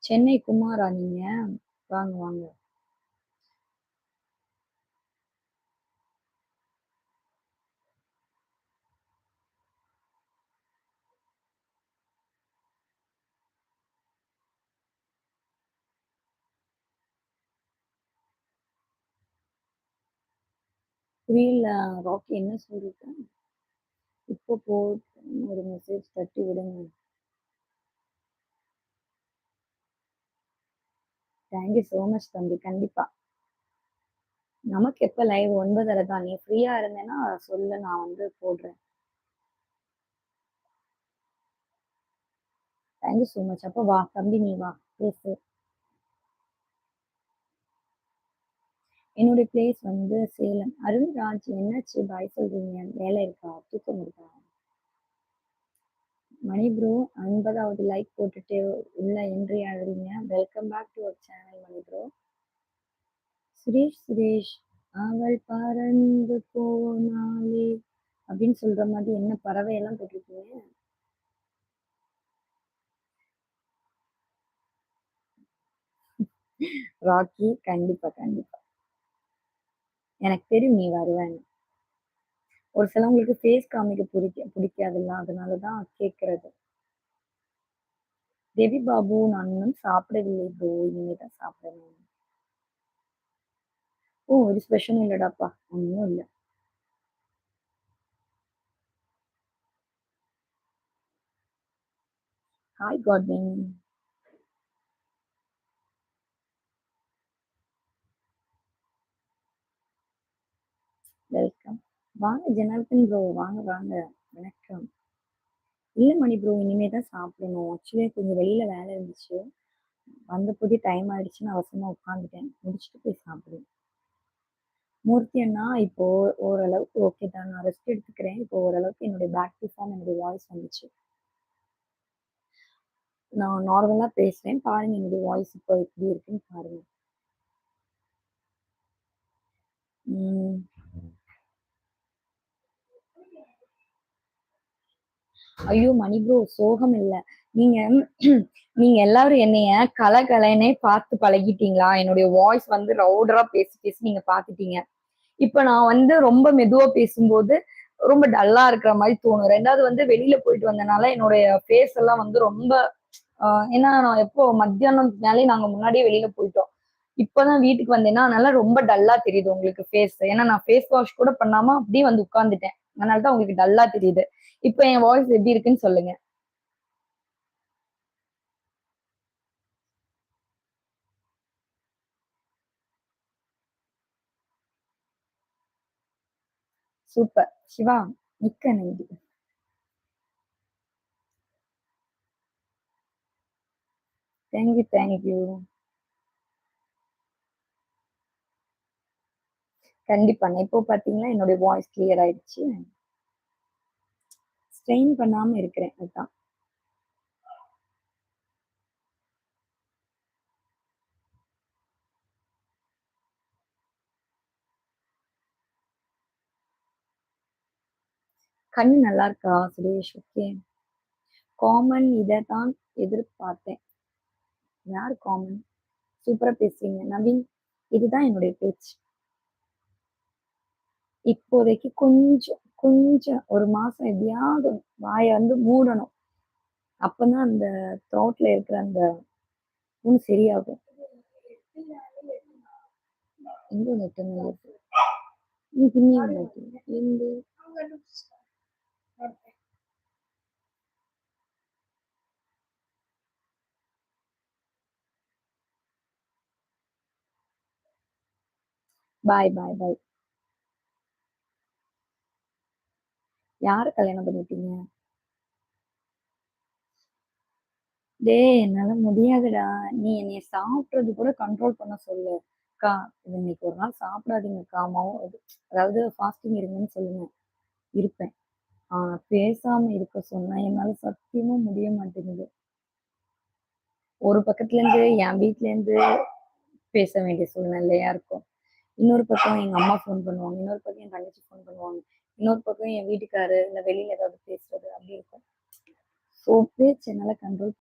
சென்னை குமாரா நீங்க? வாங்க, வாங்க. புரியல ராக்கி என்ன சொல்லிட்ட? இப்போ ஒரு மெசேஜ் தட்டி விடுங்க. தேங்க் யூ சோ மச் தம்பி. கண்டிப்பா. நமக்கு எப்ப லைவ் 9:30 தான். நீ ஃப்ரீயா இருந்தேன்னா சொல்லு நான் வந்து போடுறேன். Thank you so much. அப்ப வா தம்பி நீ வா பேசு. என்னுடைய பிளேஸ் வந்து சேலம். அருண்ராஜ் என்னாச்சு பாய் சொல்றீங்க? வேலை இருக்கா? தூக்கம் இருக்கா? மணி ப்ரோ 50வது லைக் போட்டுட்டு உள்ள என்ட்ரி ஆகுறீங்க. Welcome back to our channel Mani bro. Suresh அவள் பறந்து போனாலே அப்படின்னு சொல்ற மாதிரி என்ன பறவை எல்லாம் போட்டிருக்கீங்க? ராக்கி கண்டிப்பா கண்டிப்பா. எனக்கு தெரியும் நீ வருவேன்னு. ஒரு சிலவங்களுக்கு ஃபேஸ் காமிக்க பிடிக்காதுல்ல, அதனாலதான் கேக்குறது. தேவி பாபு நான் இன்னும் சாப்பிடவில்லை ப்ரோ, இனிமேதான் சாப்பிடணும். ஓ ஒரு ஸ்பெஷலும் இல்லடாப்பா, ஒன்னும் இல்ல. Hi Godwin. வெல்கம். வாங்க ஜனார்தன் ப்ரோ, வாங்க வாங்க. வணக்கம். இல்ல மணி ப்ரோ, இனிமேதான் சாப்பிடணும். ஆக்சுவலி கொஞ்சம் வெளியில வேலை இருந்துச்சு. வந்த புது டைம் ஆயிடுச்சுன்னு அவசரமா உட்காந்துட்டேன். முடிச்சுட்டு போய் சாப்பிடுவேன். மூர்த்தி அண்ணா இப்போ ஓரளவுக்கு ஓகே தான். நான் ரெஸ்ட் எடுத்துக்கிறேன். இப்போ ஓரளவுக்கு என்னுடைய பேக் டு ஃபார்ம், என்னுடைய வாய்ஸ் வந்துச்சு. நான் நார்மலா பேசுறேன். பாருங்க என்னுடைய வாய்ஸ் இப்போ எப்படி இருக்குன்னு பாருங்க. உம் ஐயோ மணி ப்ரோ சோகம் இல்ல. நீங்க நீங்க எல்லாரும் என்னைய கலகலனே பார்த்து பழகிட்டீங்களா? என்னுடைய வாய்ஸ் வந்து ரவுடரா பேசி பேசி நீங்க பாத்துட்டீங்க. இப்ப நான் வந்து ரொம்ப மெதுவா பேசும்போது ரொம்ப டல்லா இருக்கிற மாதிரி தோணும். ரெண்டாவது வந்து வெளியில போயிட்டு வந்தனால என்னுடைய ஃபேஸ் எல்லாம் வந்து ரொம்ப ஏன்னா நான் எப்போ மத்தியானம் மேலே நாங்க முன்னாடியே வெளியில போயிட்டோம். இப்பதான் வீட்டுக்கு வந்தேன்னா அதனால ரொம்ப டல்லா தெரியுது உங்களுக்கு ஃபேஸ். ஏன்னா நான் ஃபேஸ் வாஷ் கூட பண்ணாம அப்படியே வந்து உட்கார்ந்துட்டேன். அதனாலதான் உங்களுக்கு டல்லா தெரியுது. இப்ப என் வாய்ஸ் எப்படி இருக்குன்னு சொல்லுங்க. சூப்பர் சிவா, மிக்க நன்றி. Thank you thank you. கண்டிப்பா இப்போ பாத்தீங்கன்னா என்னுடைய வாய்ஸ் கிளியர் ஆயிடுச்சு. ஸ்ட்ரெயின் பண்ணாம இருக்கிறேன் அதுதான். கண்ணு நல்லா இருக்கா சுரேஷ்? ஓகே. காமன் இதைத்தான் எதிர்பார்த்தேன். யார் காமன்? சூப்பரா பேசுறீங்க நவீன். இதுதான் என்னுடைய பேச்சு. இப்போதைக்கு கொஞ்சம் கொஞ்சம் ஒரு மாசம் எப்படியாவது வாயை வந்து மூடணும். அப்பதான் அந்த த்ரோட்ல இருக்கிற அந்த புண் சரியாகும். எங்க நெட்டு நீ பின்னி எந்த பாய் பாய் பாய். யார கல்யாணம் பண்ணிட்டீங்க? டேய் என்னால முடியாதுடா. நீ என்னைய சாப்பிடுறது கூட கண்ட்ரோல் பண்ண சொல்லு. அக்கா இது இன்னைக்கு ஒரு நாள் சாப்பிடாதீங்கக்கா. அதாவது ஃபாஸ்டிங் இருங்கன்னு சொல்லுங்க. இருப்பேன். பேசாம இருக்க சொன்னா என்னால சத்தியமா முடிய மாட்டேங்குது. ஒரு பக்கத்துல இருந்து என் வீட்ல இருந்து பேச வேண்டிய சூழ்நிலையா இருக்கும். இன்னொரு பக்கம் எங்க அம்மா ஃபோன் பண்ணுவாங்க. இன்னொரு பக்கம் என் தங்கச்சி ஃபோன் பண்ணுவாங்க. இன்னொரு பக்கம் என் வீட்டுக்காரு இல்ல வெளியில ஏதாவது பேசுறது அப்படி இருக்கும். ஸோ பேச்சு என்னால கண்ட்ரோல்